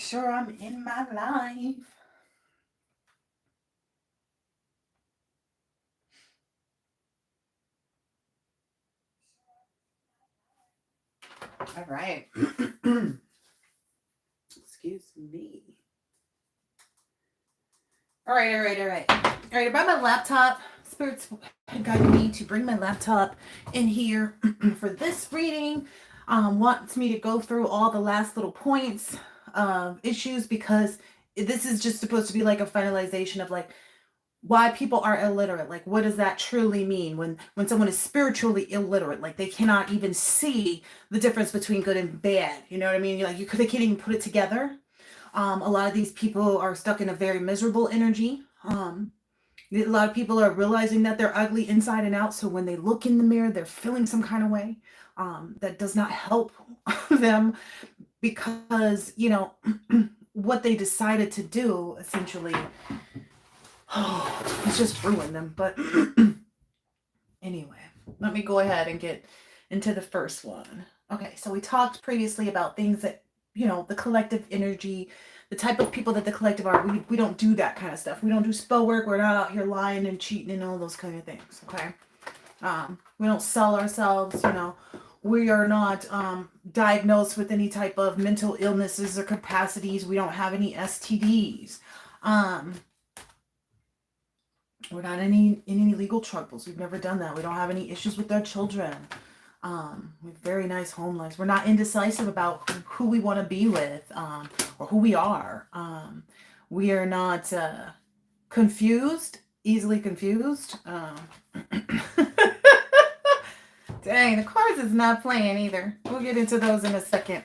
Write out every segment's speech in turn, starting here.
sure I'm in my life. All right. Excuse me. All right, all right, all right. All right, about my laptop. Spirits had guided me to bring my laptop in here for this reading. Wants me to go through all the last little points of issues because this is just supposed to be like a finalization of like why people are illiterate. Like, what does that truly mean when someone is spiritually illiterate? Like, they cannot even see the difference between good and bad. You know what I mean? Like, they can't even put it together. A lot of these people are stuck in a very miserable energy. A lot of people are realizing that they're ugly inside and out. So when they look in the mirror, they're feeling some kind of way. That does not help them because, what they decided to do essentially, it's just ruined them. But anyway, let me go ahead and get into the first one. Okay, so we talked previously about things that, the collective energy, the type of people that the collective are. We don't do that kind of stuff. We don't do spell work. We're not out here lying and cheating and all those kind of things, okay? We don't sell ourselves, We are not diagnosed with any type of mental illnesses or capacities. We don't have any STDs. We're not in any legal troubles. We've never done that. We don't have any issues with our children. We have very nice home lives. We're not indecisive about who we want to be with, or who we are. We are not easily confused. Dang, the cards is not playing either. We'll get into those in a second.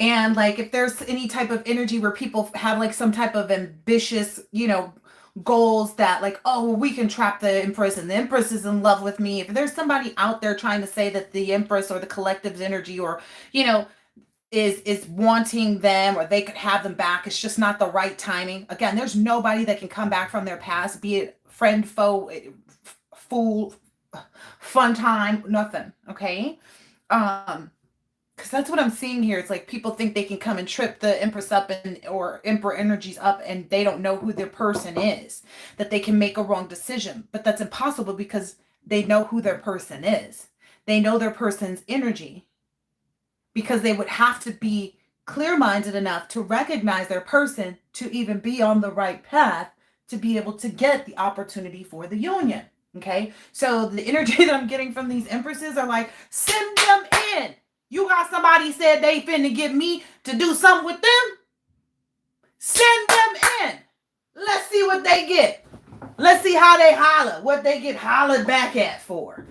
And like if there's any type of energy where people have like some type of ambitious, goals that like, oh, we can trap the Empress and the Empress is in love with me. If there's somebody out there trying to say that the Empress or the collective's energy or, is wanting them or they could have them back, it's just not the right timing. Again, there's nobody that can come back from their past, be it friend, foe, fool, fun time, nothing. Okay. Because that's what I'm seeing here. It's like people think they can come and trip the Empress up or Emperor energies up and they don't know who their person is. That they can make a wrong decision. But that's impossible because they know who their person is. They know their person's energy. Because they would have to be clear-minded enough to recognize their person to even be on the right path to be able to get the opportunity for the union. Okay? So the energy that I'm getting from these Empresses are like, send them in. You got somebody said they finna get me to do something with them? Send them in. Let's see what they get. Let's see how they holler. What they get hollered back at for.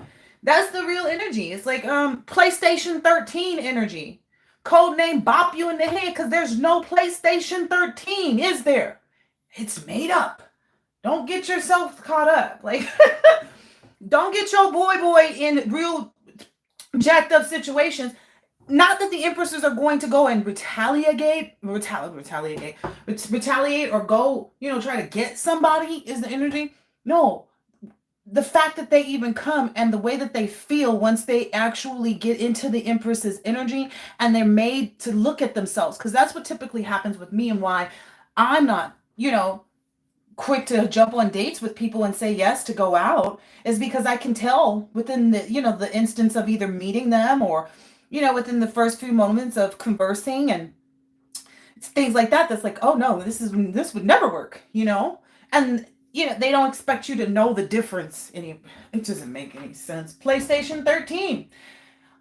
That's the real energy. It's like PlayStation 13 energy. Codename bop you in the head because there's no PlayStation 13, is there? It's made up. Don't get yourself caught up. Like, don't get your boy in real jacked up situations. Not that the Empresses are going to go and retaliate or go, try to get somebody is the energy. No, the fact that they even come and the way that they feel once they actually get into the Empress's energy and they're made to look at themselves. Because that's what typically happens with me and why I'm not, quick to jump on dates with people and say yes to go out is because I can tell within the, the instance of either meeting them or within the first few moments of conversing and things like that, that's like, oh no, this would never work, and they don't expect you to know the difference. It doesn't make any sense. PlayStation 13.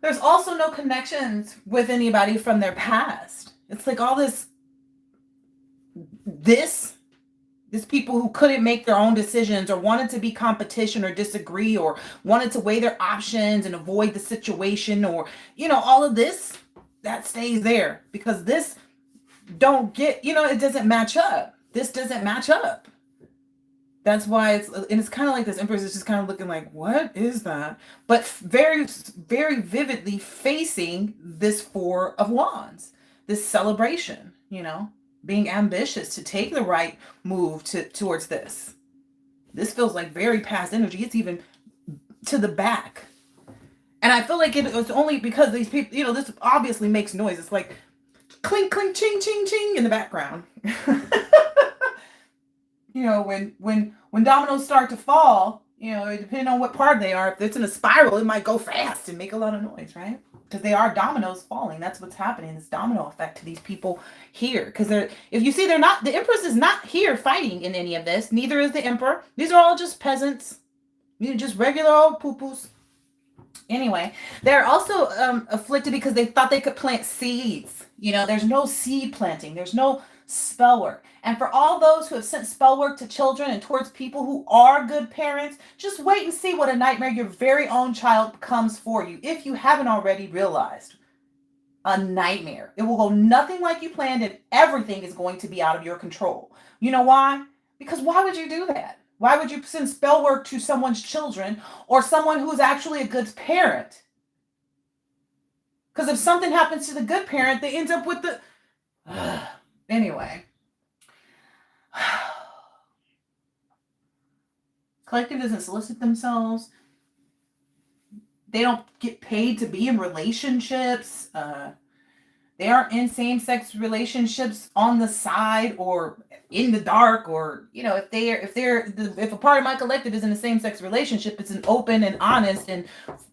There's also no connections with anybody from their past. It's like all this people who couldn't make their own decisions or wanted to be competition or disagree or wanted to weigh their options and avoid the situation or, all of this, that stays there because this don't get, it doesn't match up. This doesn't match up. That's why it's kind of like this Empress is just kind of looking like, what is that? But very, very vividly facing this Four of Wands, this celebration, being ambitious to take the right move towards this. This feels like very past energy. It's even to the back. And I feel like it was only because these people, this obviously makes noise. It's like clink, clink, ching, ching, ching in the background. When dominoes start to fall, depending on what part they are, if it's in a spiral, it might go fast and make a lot of noise, right? Because they are dominoes falling. That's what's happening. This domino effect to these people here. Because if you see, the Empress is not here fighting in any of this. Neither is the Emperor. These are all just peasants. Just regular old poo-poos. Anyway, they're also afflicted because they thought they could plant seeds. There's no seed planting. There's no spell work. And for all those who have sent spell work to children and towards people who are good parents, just wait and see what a nightmare your very own child becomes for you, if you haven't already realized. A nightmare. It will go nothing like you planned, and everything is going to be out of your control. You know why? Because why would you do that? Why would you send spell work to someone's children or someone who's actually a good parent? Because if something happens to the good parent, they end up with the... Anyway. Collective doesn't solicit themselves. They don't get paid to be in relationships. They aren't in same-sex relationships on the side or in the dark, or if a part of my collective is in a same-sex relationship, it's an open and honest and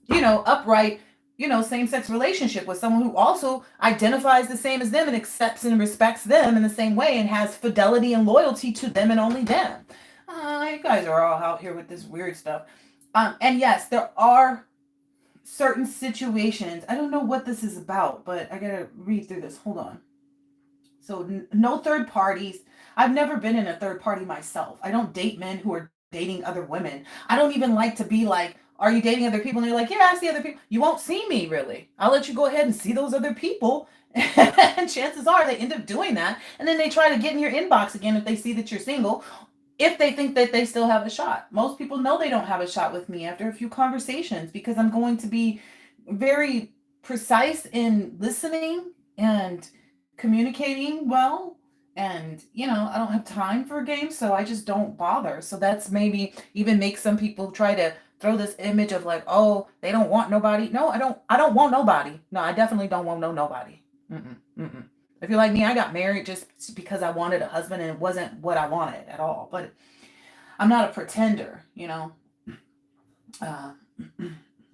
upright same-sex relationship with someone who also identifies the same as them and accepts and respects them in the same way and has fidelity and loyalty to them and only them. You guys are all out here with this weird stuff. And yes, there are certain situations. I don't know what this is about, but I gotta read through this. Hold on. So no third parties. I've never been in a third party myself. I don't date men who are dating other women. I don't even like to be like, are you dating other people? And they're like, yeah, I see other people. You won't see me, really. I'll let you go ahead and see those other people. And chances are they end up doing that. And then they try to get in your inbox again if they see that you're single, if they think that they still have a shot. Most people know they don't have a shot with me after a few conversations, because I'm going to be very precise in listening and communicating well. And, I don't have time for games, so I just don't bother. So that's maybe even makes some people try to throw this image of like, oh, they don't want nobody. No, I don't want nobody. No, I definitely don't want nobody. If you're like me, I got married just because I wanted a husband, and it wasn't what I wanted at all. But I'm not a pretender,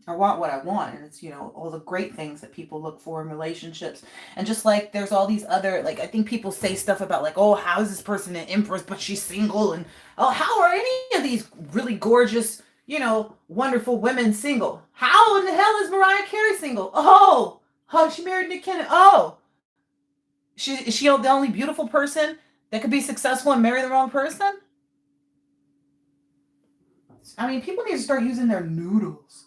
I want what I want, and it's, all the great things that people look for in relationships. And just like there's all these other, like, I think people say stuff about like, oh, how is this person an empress, but she's single? And, oh, how are any of these really gorgeous, wonderful women single? How in the hell is Mariah Carey single? Oh, she married Nick Cannon. Oh, is she the only beautiful person that could be successful and marry the wrong person? I mean, people need to start using their noodles.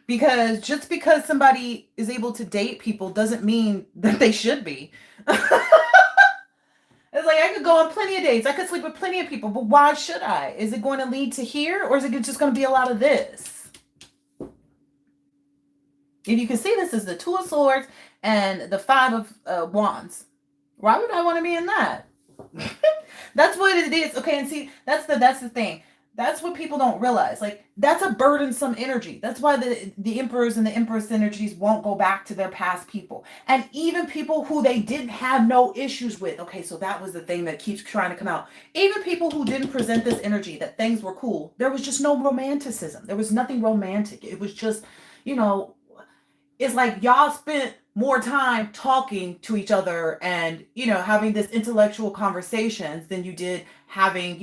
Because just because somebody is able to date people doesn't mean that they should be. It's like, I could go on plenty of dates. I could sleep with plenty of people, but why should I? Is it going to lead to here, or is it just going to be a lot of this? If you can see, this is the Two of Swords and the Five of Wands. Why would I want to be in that? That's what it is. Okay, and see, that's the thing. That's what people don't realize. Like, that's a burdensome energy. That's why the emperors and the empress energies won't go back to their past people. And even people who they didn't have no issues with. Okay, so that was the thing that keeps trying to come out. Even people who didn't present this energy, that things were cool. There was just no romanticism. There was nothing romantic. It was just, it's like y'all spent more time talking to each other and, having this intellectual conversations than you did having,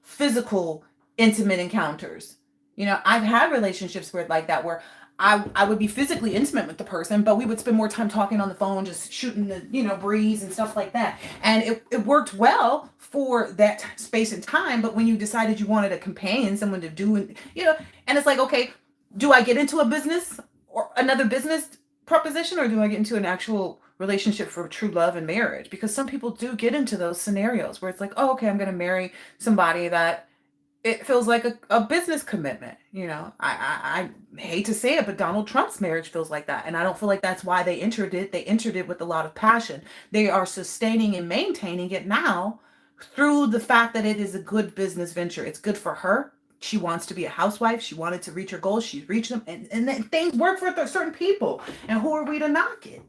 physical intimate encounters. I've had relationships like that where I would be physically intimate with the person, but we would spend more time talking on the phone, just shooting the breeze and stuff like that. And it worked well for that space and time. But when you decided you wanted a companion, someone to do, and it's like, okay, do I get into a business or another business proposition, or do I get into an actual relationship for true love and marriage? Because some people do get into those scenarios where it's like, oh, okay, I'm going to marry somebody that it feels like a business commitment. I hate to say it, but Donald Trump's marriage feels like that. And I don't feel like that's why they entered it. They entered it with a lot of passion. They are sustaining and maintaining it now through the fact that it is a good business venture. It's good for her. She wants to be a housewife. She wanted to reach her goals. She's reached them. And then things work for certain people. And who are we to knock it?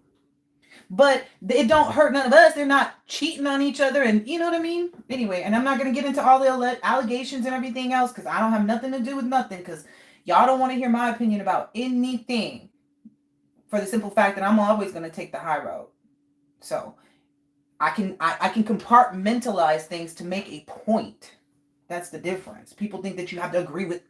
But it don't hurt none of us. They're not cheating on each other. And you know what I mean? Anyway, and I'm not going to get into all the allegations and everything else because I don't have nothing to do with nothing because y'all don't want to hear my opinion about anything for the simple fact that I'm always going to take the high road. So I can compartmentalize things to make a point. That's the difference. People think that you have to agree with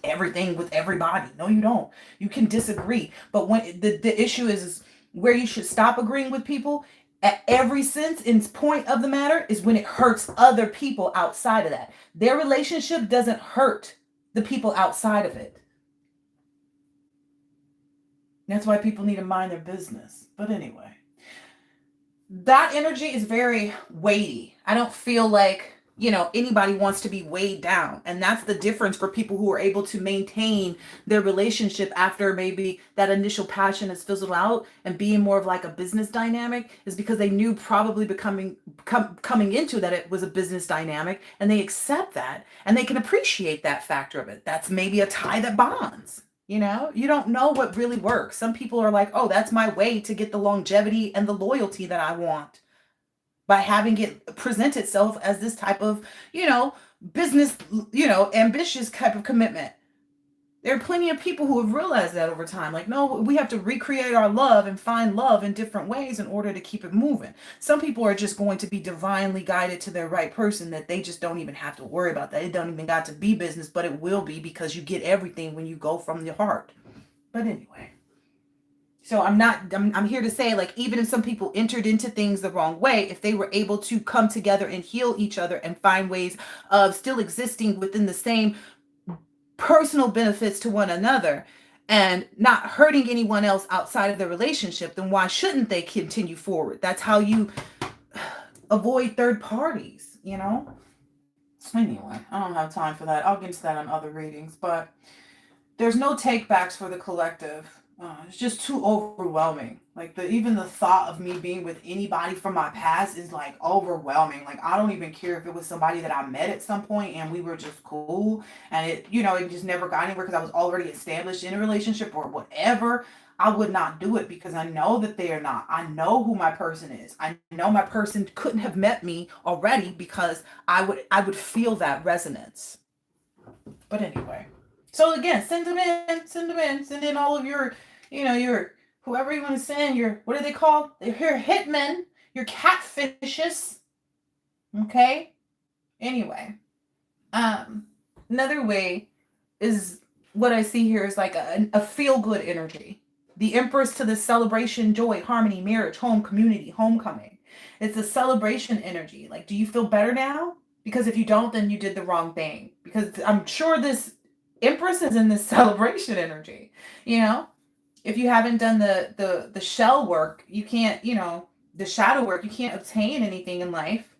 everything with everybody. No, you don't. You can disagree. But when the issue is where you should stop agreeing with people at every sense and point of the matter is when it hurts other people outside of that. Their relationship doesn't hurt the people outside of it. That's why people need to mind their business. But anyway, that energy is very weighty. I don't feel like, anybody wants to be weighed down. And that's the difference for people who are able to maintain their relationship after maybe that initial passion has fizzled out and being more of like a business dynamic is because they knew probably coming into that it was a business dynamic and they accept that and they can appreciate that factor of it. That's maybe a tie that bonds. You don't know what really works. Some people are like, oh, that's my way to get the longevity and the loyalty that I want by having it present itself as this type of, business, ambitious type of commitment. There are plenty of people who have realized that over time. Like, no, we have to recreate our love and find love in different ways in order to keep it moving. Some people are just going to be divinely guided to their right person that they just don't even have to worry about that. It don't even got to be business, but it will be because you get everything when you go from the heart. But anyway. So I'm here to say, like, even if some people entered into things the wrong way, if they were able to come together and heal each other and find ways of still existing within the same personal benefits to one another and not hurting anyone else outside of the relationship, then why shouldn't they continue forward? That's how you avoid third parties, Anyway, I don't have time for that. I'll get into that on other readings, but there's no takebacks for the collective. It's just too overwhelming. Like even the thought of me being with anybody from my past is like overwhelming. Like I don't even care if it was somebody that I met at some point and we were just cool and it just never got anywhere because I was already established in a relationship or whatever. I would not do it because I know that they are not. I know who my person is. I know my person couldn't have met me already because I would feel that resonance. But anyway. So again, send them in, send in all of your, your, whoever you want to send, your, what are they called? They're your hitmen, your catfishes. Okay. Anyway, another way is what I see here is like a feel good energy. The Empress to the celebration, joy, harmony, marriage, home, community, homecoming. It's a celebration energy. Like, do you feel better now? Because if you don't, then you did the wrong thing. Because I'm sure this Empress is in this celebration energy, if you haven't done the shell work, you can't, the shadow work, you can't obtain anything in life.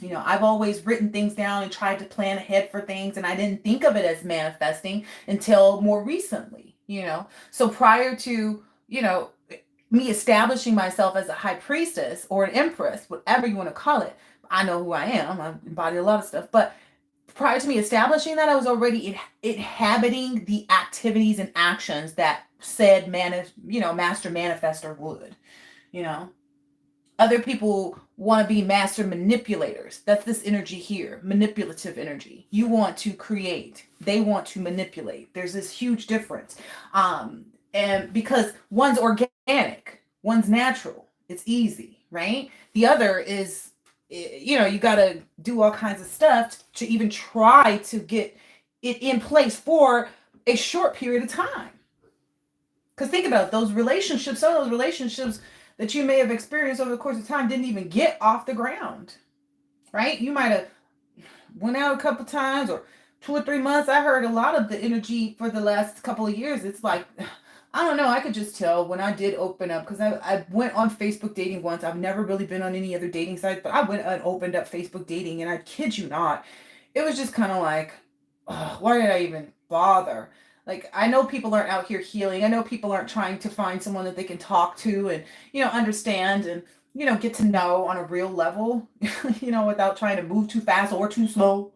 I've always written things down and tried to plan ahead for things, and I didn't think of it as manifesting until more recently, so prior to, me establishing myself as a high priestess or an empress, whatever you want to call it, I know who I am. I embody a lot of stuff, but prior to me establishing that, I was already inhabiting the activities and actions that said master manifestor would. Other people want to be master manipulators. That's this energy here, manipulative energy. You want to create. They want to manipulate. There's this huge difference. And because one's organic, one's natural. It's easy, right? The other is you got to do all kinds of stuff to even try to get it in place for a short period of time. Because think about it, some of those relationships that you may have experienced over the course of time didn't even get off the ground, right? You might have went out a couple times or 2 or 3 months. I heard a lot of the energy for the last couple of years. It's like, I don't know. I could just tell when I did open up because I went on Facebook dating once. I've never really been on any other dating sites, but I went and opened up Facebook dating, and I kid you not, it was just kind of like, why did I even bother? Like, I know people aren't out here healing. I know people aren't trying to find someone that they can talk to and, understand and, get to know on a real level, without trying to move too fast or too slow,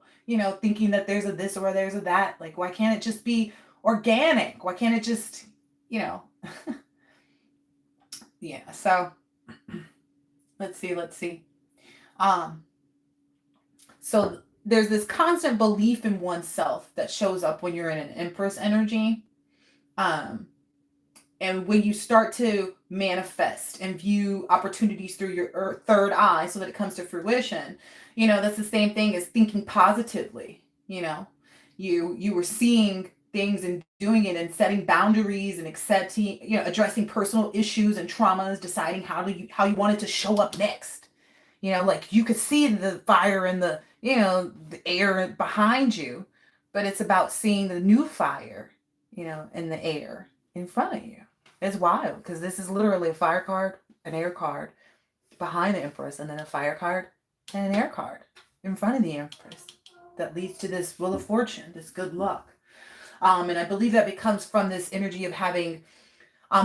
thinking that there's a this or there's a that. Like, why can't it just be organic? Why can't it just, you know, yeah. So let's see. Um, so there's this constant belief in oneself that shows up when you're in an Empress energy. Um, and when you start to manifest and view opportunities through your third eye so that it comes to fruition, that's the same thing as thinking positively. You were seeing things and doing it and setting boundaries and accepting, addressing personal issues and traumas, deciding how you wanted to show up next. Like you could see the fire and the air behind you, but it's about seeing the new fire, in the air in front of you. It's wild because this is literally a fire card, an air card behind the Empress, and then a fire card and an air card in front of the Empress that leads to this Wheel of Fortune, this good luck. And I believe that becomes from this energy of having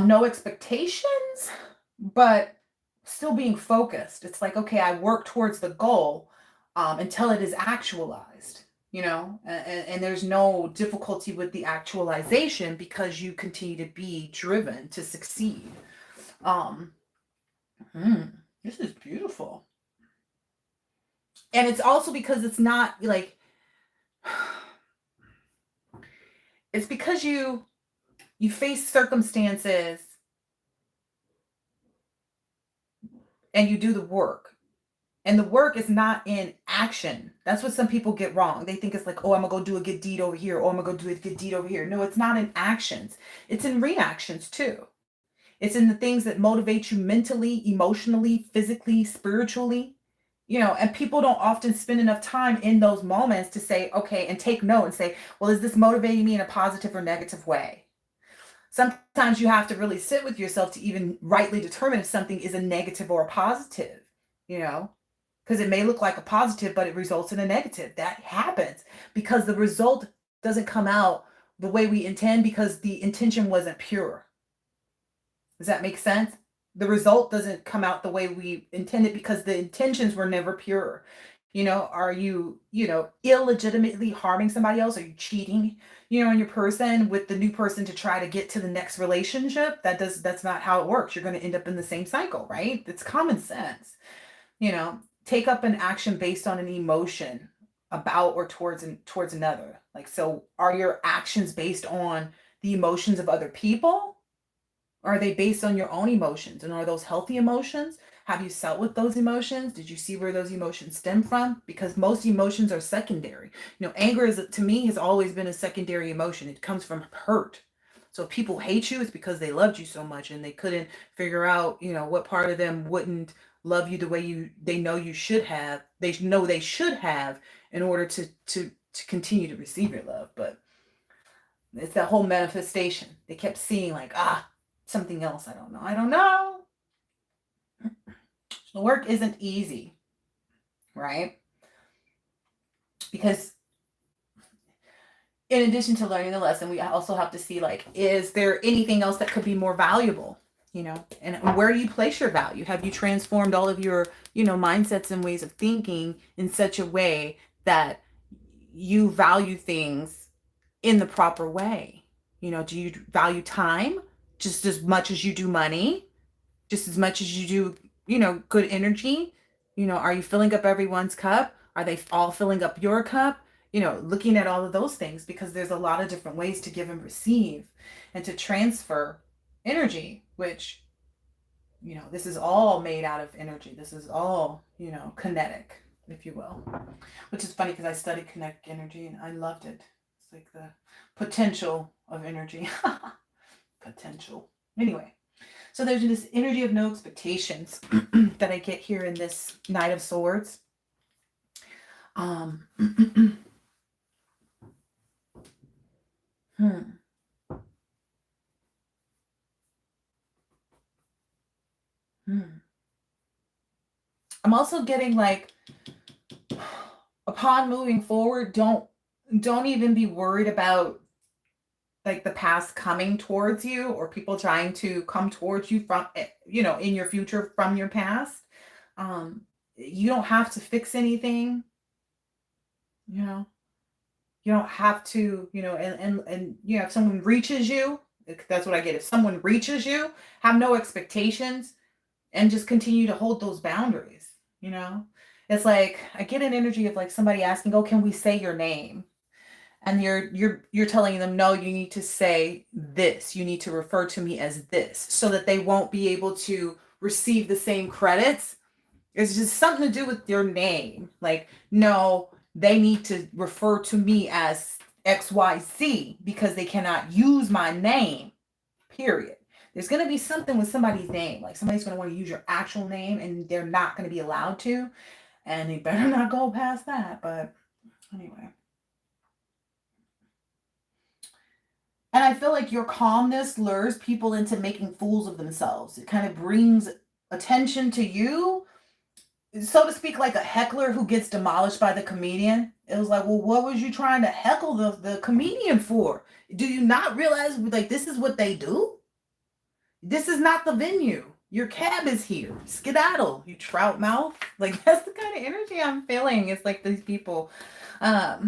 no expectations, but still being focused. It's like, okay, I work towards the goal until it is actualized. And there's no difficulty with the actualization because you continue to be driven to succeed. This is beautiful. And it's also because it's not like, it's because you face circumstances and you do the work. And the work is not in action. That's what some people get wrong. They think it's like, oh, I'm going to go do a good deed over here. Oh, I'm going to go do a good deed over here. No, it's not in actions. It's in reactions too. It's in the things that motivate you mentally, emotionally, physically, spiritually. And people don't often spend enough time in those moments to say, okay, and take note and say, well, is this motivating me in a positive or negative way? Sometimes you have to really sit with yourself to even rightly determine if something is a negative or a positive, because it may look like a positive, but it results in a negative. That happens because the result doesn't come out the way we intend because the intention wasn't pure. Does that make sense? The result doesn't come out the way we intended because the intentions were never pure. Are you, illegitimately harming somebody else? Are you cheating, on your person with the new person to try to get to the next relationship? That's not how it works. You're going to end up in the same cycle, right? It's common sense. Take up an action based on an emotion about or towards another. Like, so are your actions based on the emotions of other people? Are they based on your own emotions? And are those healthy emotions? Have you sat with those emotions? Did you see where those emotions stem from? Because most emotions are secondary. Anger to me has always been a secondary emotion. It comes from hurt. So if people hate you, it's because they loved you so much and they couldn't figure out, what part of them wouldn't love you the way they know you should have. They know they should have in order to continue to receive your love. But it's that whole manifestation. They kept seeing like, something else. I don't know. The work isn't easy, right? Because in addition to learning the lesson, we also have to see, like, is there anything else that could be more valuable? And where do you place your value? Have you transformed all of your, mindsets and ways of thinking in such a way that you value things in the proper way? Do you value time just as much as you do money, just as much as you do, good energy? Are you filling up everyone's cup? Are they all filling up your cup? Looking at all of those things, because there's a lot of different ways to give and receive and to transfer energy, which, this is all made out of energy. This is all, kinetic, if you will, which is funny because I studied kinetic energy and I loved it. It's like the potential of energy. Potential. Anyway, so there's this energy of no expectations that I get here in this Knight of Swords. I'm also getting like, upon moving forward, don't even be worried about like the past coming towards you or people trying to come towards you from, in your future from your past. You don't have to fix anything. You don't have to, and if someone reaches you, that's what I get. If someone reaches you, have no expectations and just continue to hold those boundaries, you know? It's like I get an energy of like somebody asking, "Oh, can we say your name?" And you're telling them, "No, you need to say this. You need to refer to me as this," so that they won't be able to receive the same credits. It's just something to do with your name. Like, no, they need to refer to me as XYZ because they cannot use my name, period. There's going to be something with somebody's name. Like, somebody's going to want to use your actual name and they're not going to be allowed to. And they better not go past that. But anyway. And I feel like your calmness lures people into making fools of themselves. It kind of brings attention to you, so to speak, like a heckler who gets demolished by the comedian. It was like, well, what was you trying to heckle the comedian for? Do you not realize, like, this is what they do? This is not the venue. Your cab is here. Skedaddle, you trout mouth. Like, that's the kind of energy I'm feeling. It's like these people. I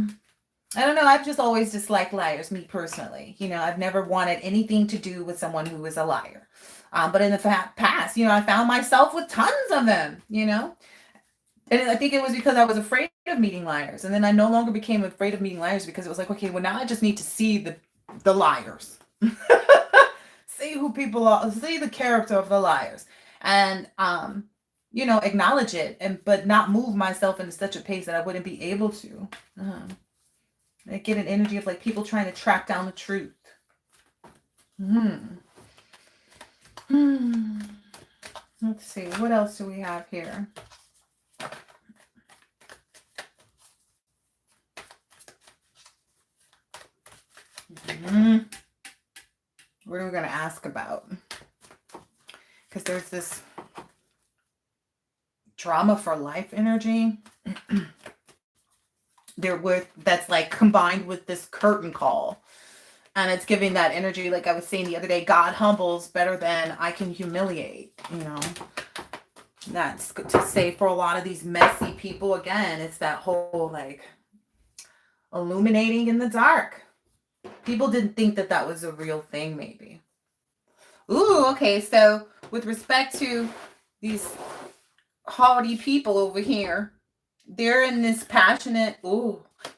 don't know. I've just always disliked liars, me personally. I've never wanted anything to do with someone who is a liar. But in the past, I found myself with tons of them, And I think it was because I was afraid of meeting liars. And then I no longer became afraid of meeting liars because it was like, okay, well, now I just need to see the liars. See who people are, see the character of the liars. And, acknowledge it, but not move myself into such a pace that I wouldn't be able to. I get an energy of like people trying to track down the truth. Let's see, what else do we have here? What are we going to ask about? Because there's this drama for life energy. That's like combined with this curtain call. And it's giving that energy, like I was saying the other day, God humbles better than I can humiliate, That's to say for a lot of these messy people, again, it's that whole like illuminating in the dark. People didn't think that was a real thing, maybe. Ooh, okay, so with respect to these haughty people over here, they're in this passionate,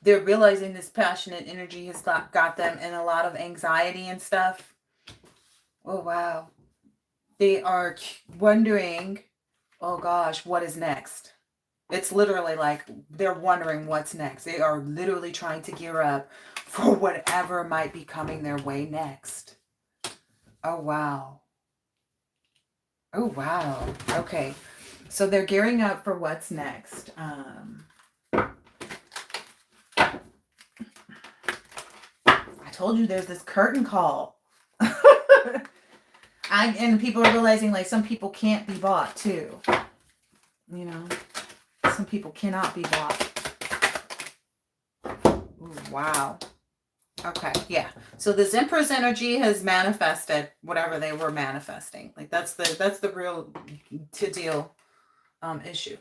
they're realizing this passionate energy has got them in a lot of anxiety and stuff. Oh, wow. They are wondering, oh gosh, what is next? It's literally like they're wondering what's next. They are literally trying to gear up for whatever might be coming their way next. Oh, wow. Oh, wow. Okay. So they're gearing up for what's next. I told you there's this curtain call. And people are realizing like some people can't be bought too. Some people cannot be bought. Ooh, wow. Okay, yeah. So this Empress energy has manifested whatever they were manifesting. Like that's the real to deal issue.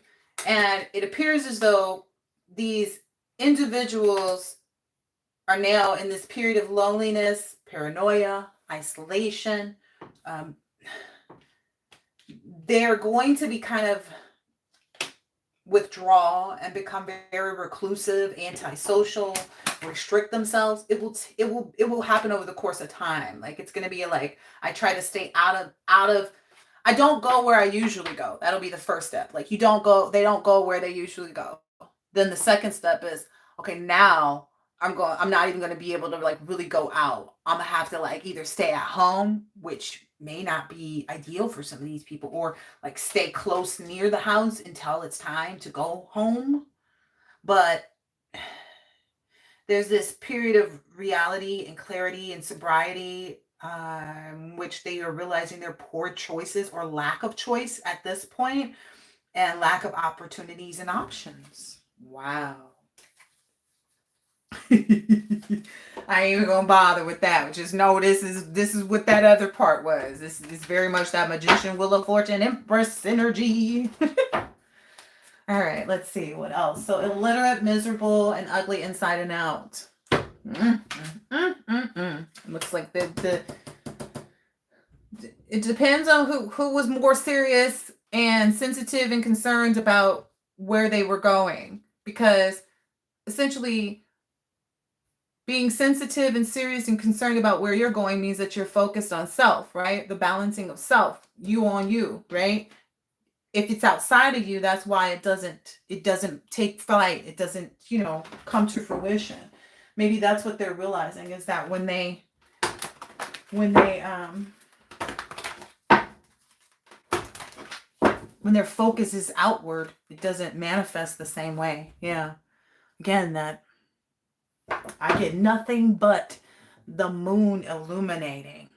And it appears as though these individuals are now in this period of loneliness, paranoia, isolation. They're going to be kind of withdraw and become very reclusive, antisocial, restrict themselves. It will happen over the course of time. Like it's going to be like I try to stay out of I don't go where I usually go. That'll be the first step. Like they don't go where they usually go. Then the second step is, okay, now I'm not even going to be able to like really go out. I'm going to have to like either stay at home, which may not be ideal for some of these people, or like stay close near the house until it's time to go home. But there's this period of reality and clarity and sobriety, which they are realizing their poor choices or lack of choice at this point, and lack of opportunities and options. Wow. I ain't even gonna bother with that. Just know this is what that other part was. This is very much that Magician, Wheel of Fortune, Empress energy. All right, let's see what else. So illiterate, miserable, and ugly inside and out. Looks like it depends on who was more serious and sensitive and concerned about where they were going, because essentially being sensitive and serious and concerned about where you're going means that you're focused on self, right? The balancing of self, you on you, right? If it's outside of you, that's why it doesn't take flight. It doesn't, come to fruition. Maybe that's what they're realizing, is that when their focus is outward, it doesn't manifest the same way. Yeah. Again, that I get nothing but the moon illuminating.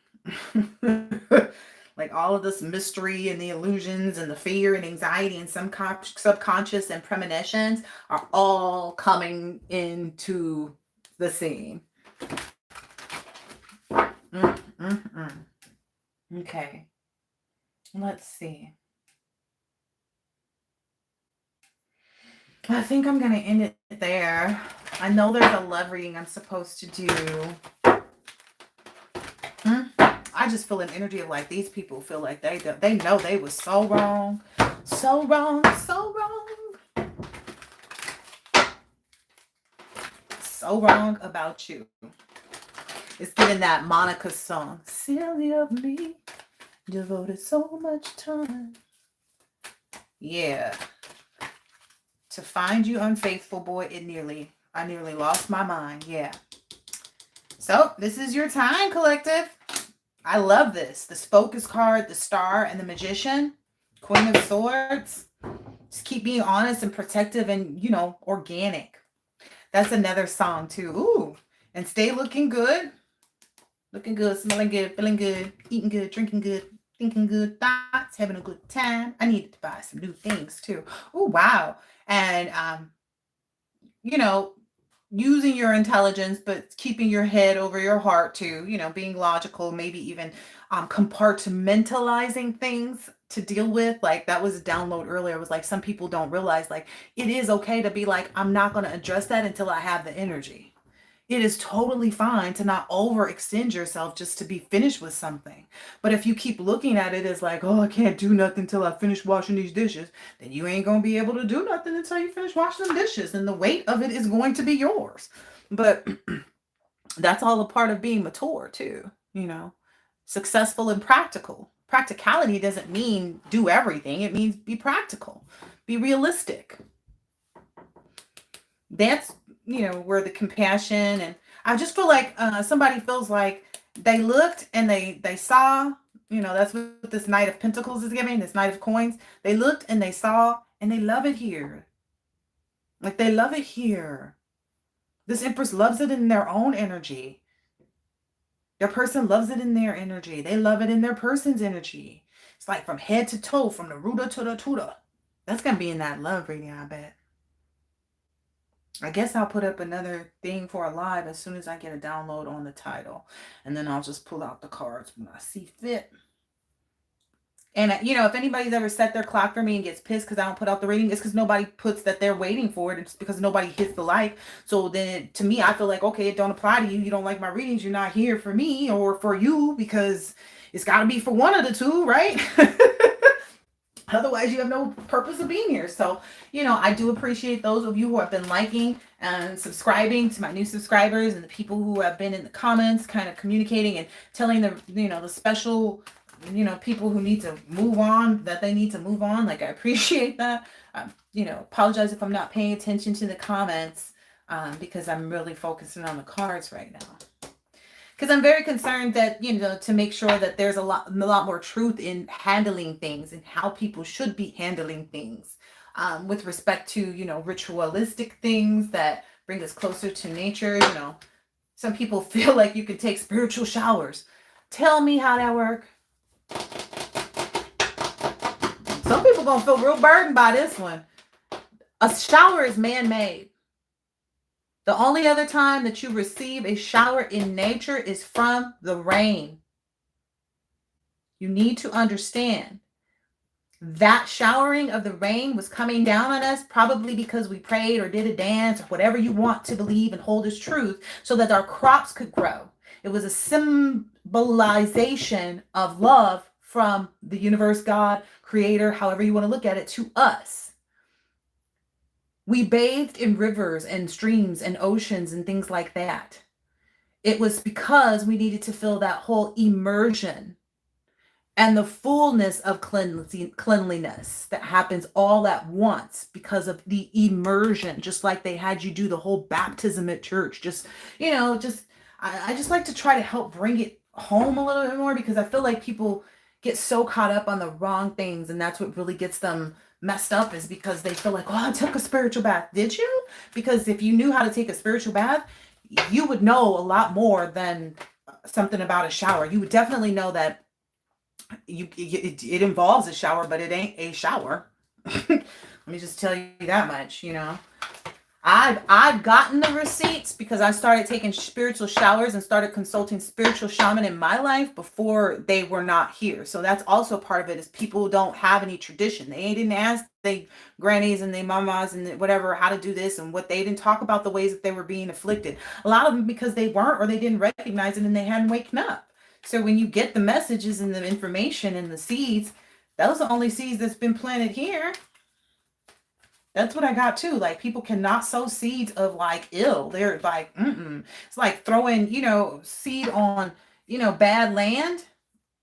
Like all of this mystery and the illusions and the fear and anxiety and some subconscious and premonitions are all coming into the scene. Okay. Let's see. I think I'm going to end it there. I know there's a love reading I'm supposed to do. I just feel an energy of like these people feel like they know they was so wrong. So wrong, so wrong. So wrong about you. It's giving that Monica song. Silly of me, devoted so much time. Yeah. To find you unfaithful, boy, I nearly lost my mind. Yeah. So this is your time, collective. I love this. This focus card, the star, and the magician, Queen of Swords. Just keep being honest and protective and, organic. That's another song too. Ooh. And stay looking good. Looking good, smelling good, feeling good, eating good, drinking good, thinking good thoughts, having a good time. I needed to buy some new things too. Oh, wow. And, using your intelligence, but keeping your head over your heart too, being logical, maybe even compartmentalizing things to deal with. Like that was a download earlier. It was like, some people don't realize, like, it is okay to be like, I'm not going to address that until I have the energy. It is totally fine to not overextend yourself just to be finished with something. But if you keep looking at it as like, oh, I can't do nothing until I finish washing these dishes, then you ain't going to be able to do nothing until you finish washing them dishes. And the weight of it is going to be yours. But that's all a part of being mature too, successful and practical. Practicality doesn't mean do everything. It means be practical, be realistic. That's where the compassion, and I just feel like somebody feels like they looked and they saw, that's what this Knight of Pentacles is giving, this Knight of Coins. They looked and they saw and they love it here. Like they love it here. This Empress loves it in their own energy. Their person loves it in their energy. They love it in their person's energy. It's like from head to toe, from the rooter to the tutor. That's going to be in that love reading, I bet. I guess I'll put up another thing for a live as soon as I get a download on the title. And then I'll just pull out the cards when I see fit. And, if anybody's ever set their clock for me and gets pissed because I don't put out the reading, it's because nobody puts that they're waiting for it. It's because nobody hits the like. So then to me, I feel like, okay, it don't apply to you. You don't like my readings. You're not here for me or for you, because it's got to be for one of the two, right? Otherwise, you have no purpose of being here. So, I do appreciate those of you who have been liking and subscribing, to my new subscribers, and the people who have been in the comments kind of communicating and telling the special, people who need to move on, that they need to move on. Like, I appreciate that. Apologize if I'm not paying attention to the comments because I'm really focusing on the cards right now. Because I'm very concerned that, to make sure that there's a lot more truth in handling things and how people should be handling things with respect to, ritualistic things that bring us closer to nature. Some people feel like you can take spiritual showers. Tell me how that works. Some people going to feel real burdened by this one. A shower is man-made. The only other time that you receive a shower in nature is from the rain. You need to understand that showering of the rain was coming down on us probably because we prayed or did a dance or whatever you want to believe and hold as truth so that our crops could grow. It was a symbolization of love from the universe, God, creator, however you want to look at it, to us. We bathed in rivers and streams and oceans and things like that. It was because we needed to feel that whole immersion and the fullness of cleanliness that happens all at once because of the immersion, just like they had you do the whole baptism at church. Just, I just like to try to help bring it home a little bit more, because I feel like people get so caught up on the wrong things, and that's what really gets them messed up, is because they feel like, oh, I took a spiritual bath. Did you? Because if you knew how to take a spiritual bath, you would know a lot more than something about a shower. You would definitely know that it involves a shower, but it ain't a shower. Let me just tell you that much. I've gotten the receipts because I started taking spiritual showers and started consulting spiritual shaman in my life before they were not here. So that's also part of it, is people don't have any tradition. They didn't ask their grannies and their mamas and whatever how to do this, and what they didn't talk about the ways that they were being afflicted. A lot of them because they weren't, or they didn't recognize it and they hadn't waken up. So when you get the messages and the information and the seeds, those are the only seeds that's been planted here. That's what I got too. Like, people cannot sow seeds of like ill. They're like, It's like throwing, seed on, bad land.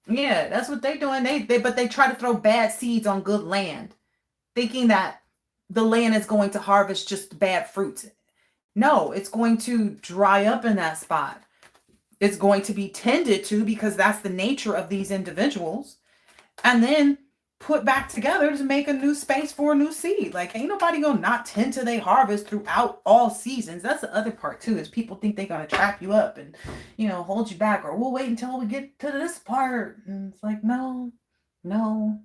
Yeah, that's what they're doing. But they try to throw bad seeds on good land, thinking that the land is going to harvest just bad fruits. No, it's going to dry up in that spot. It's going to be tended to, because that's the nature of these individuals, and then put back together to make a new space for a new seed. Like, ain't nobody gonna not tend to they harvest throughout all seasons. That's the other part too, is people think they're gonna trap you up and hold you back, or we'll wait until we get to this part. And it's like, no,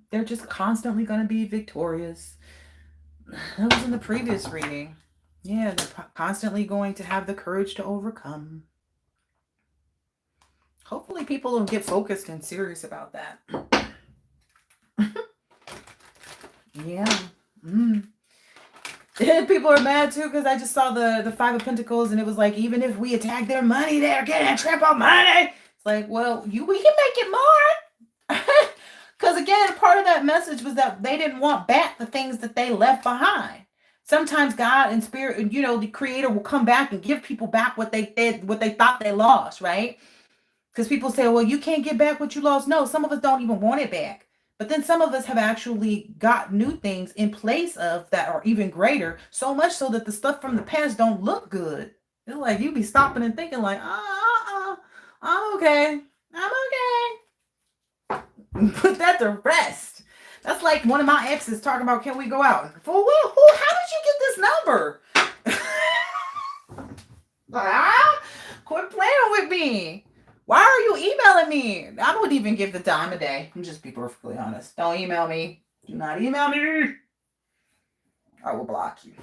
they're just constantly gonna be victorious. That was in the previous reading. Yeah, they're constantly going to have the courage to overcome. Hopefully people will get focused and serious about that. Yeah. People are mad too, because I just saw the Five of Pentacles, and it was like, even if we attack their money, they're getting triple money. It's like, well, we can make it more. Because again, part of that message was that they didn't want back the things that they left behind. Sometimes God and spirit, the creator will come back and give people back what they thought they lost, right? Because people say, well, you can't get back what you lost. No, some of us don't even want it back. But then some of us have actually got new things in place of that are even greater, so much so that the stuff from the past don't look good. It's like you be stopping and thinking like, I'm okay. Put that to rest. That's like one of my exes talking about, can we go out? For what? How did you get this number? Quit playing with me. Why are you emailing me? I wouldn't even give the dime a day. I'm just be perfectly honest. Don't email me. Do not email me. I will block you.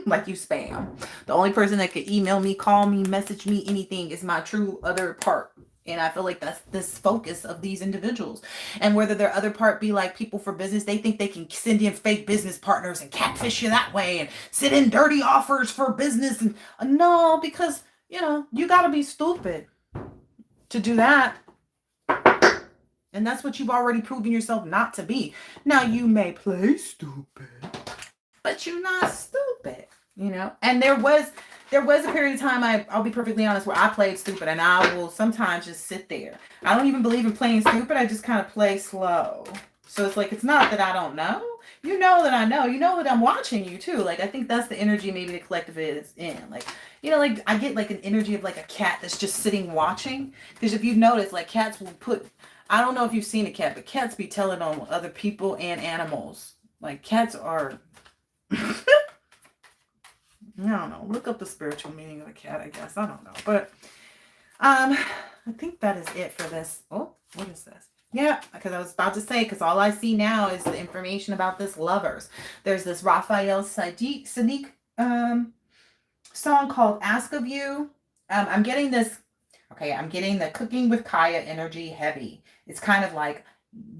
Like you spam. The only person that could email me, call me, message me, anything is my true other part. And I feel like that's this focus of these individuals. And whether their other part be like people for business, they think they can send in fake business partners and catfish you that way and send in dirty offers for business. And no, because, you got to be stupid to do that. And that's what you've already proven yourself not to be. Now, you may play stupid, but you're not stupid, And there was a period of time, I'll be perfectly honest, where I played stupid, and I will sometimes just sit there. I don't even believe in playing stupid. I just kind of play slow. So it's like, it's not that I don't know. You know that I know. You know that I'm watching you too. Like, I think that's the energy maybe the collective is in. Like, like I get like an energy of like a cat that's just sitting watching. Because if you've noticed, like cats will I don't know if you've seen a cat, but cats be telling on other people and animals. Like, cats are... I don't know. Look up the spiritual meaning of a cat, I guess. I don't know. But I think that is it for this. Oh, what is this? Yeah, because I was about to say, because all I see now is the information about this lovers. There's this Raphael Sadiq song called Ask of You. I'm getting this. Okay, I'm getting the Cooking with Kaya energy heavy. It's kind of like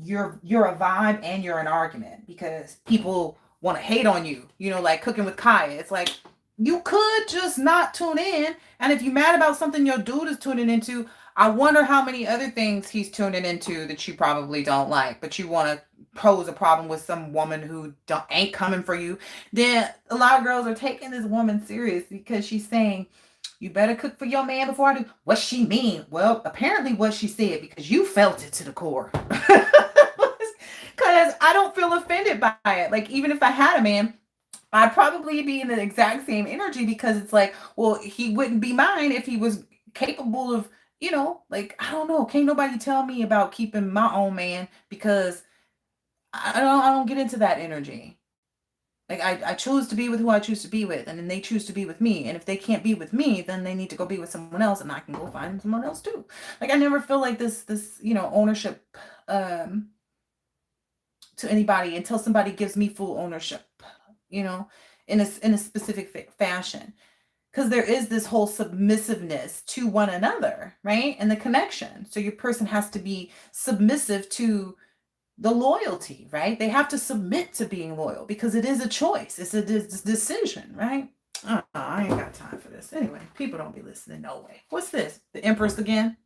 you're a vibe and you're an argument because people want to hate on you. You know, like Cooking with Kaya. It's like you could just not tune in, and if you're mad about something your dude is tuning into, I wonder how many other things he's tuning into that you probably don't like, but you want to pose a problem with some woman who ain't coming for you. Then a lot of girls are taking this woman serious because she's saying, you better cook for your man before I do. What she mean? Well, apparently what she said, because you felt it to the core. Because I don't feel offended by it. Like, even if I had a man, I'd probably be in the exact same energy because it's like, well, he wouldn't be mine if he was capable of, like, I don't know. Can't nobody tell me about keeping my own man because I don't get into that energy. Like I choose to be with who I choose to be with, and then they choose to be with me. And if they can't be with me, then they need to go be with someone else, and I can go find someone else too. Like I never feel like this ownership to anybody until somebody gives me full ownership, you know, in a specific fashion. Because there is this whole submissiveness to one another, right? And the connection. So your person has to be submissive to the loyalty, right? They have to submit to being loyal because it is a choice. It's a decision, right? I ain't got time for this. Anyway, people don't be listening. No way. What's this? The Empress again?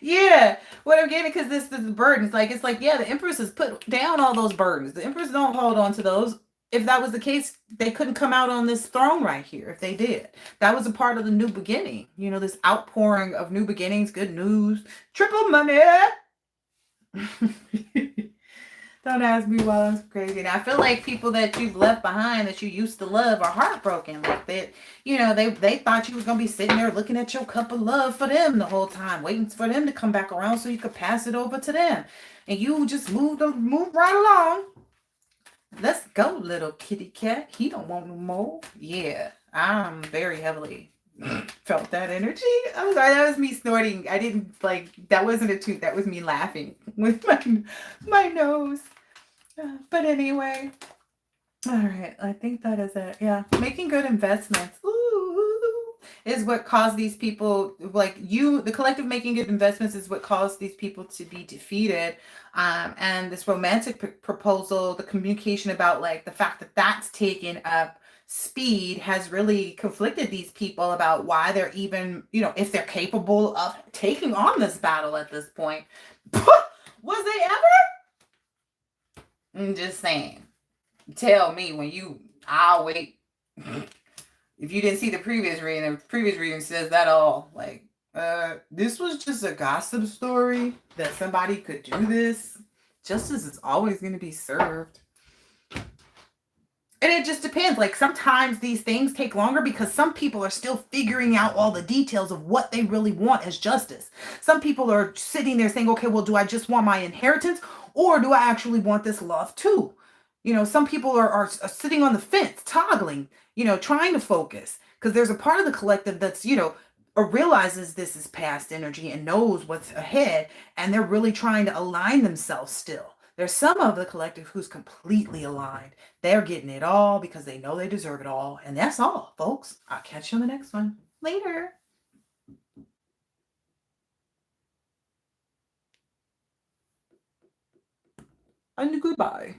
Yeah. What I'm getting, because this is burdens. It's like, yeah, the Empress has put down all those burdens. The Empress don't hold on to those. If that was the case, they couldn't come out on this throne right here if they did. That was a part of the new beginning. This outpouring of new beginnings, good news, triple money. Don't ask me why I'm crazy. And I feel like people that you've left behind that you used to love are heartbroken. Like that, they thought you was gonna be sitting there looking at your cup of love for them the whole time, waiting for them to come back around so you could pass it over to them. And you just moved right along. Let's go, little kitty cat. He don't want no more. Yeah, I'm very heavily felt that energy. I'm sorry, that was me snorting. I didn't that wasn't a toot. That was me laughing with my nose. But anyway, all right. I think that is it. Yeah, making good investments. Ooh, is what caused these people, the collective making good investments is what caused these people to be defeated. And this romantic proposal, the communication about the fact that that's taken up speed has really conflicted these people about why they're even, if they're capable of taking on this battle at this point. Was they ever? I'm just saying. Tell me I'll wait. If you didn't see the previous reading says that all. This was just a gossip story that somebody could do this. Justice is always going to be served. And it just depends. Sometimes these things take longer because some people are still figuring out all the details of what they really want as justice. Some people are sitting there saying, okay, well, do I just want my inheritance or do I actually want this love too? Some people are sitting on the fence, toggling, trying to focus because there's a part of the collective that's, or realizes this is past energy and knows what's ahead. And they're really trying to align themselves still. There's some of the collective who's completely aligned. They're getting it all because they know they deserve it all. And that's all, folks. I'll catch you on the next one. Later. And goodbye.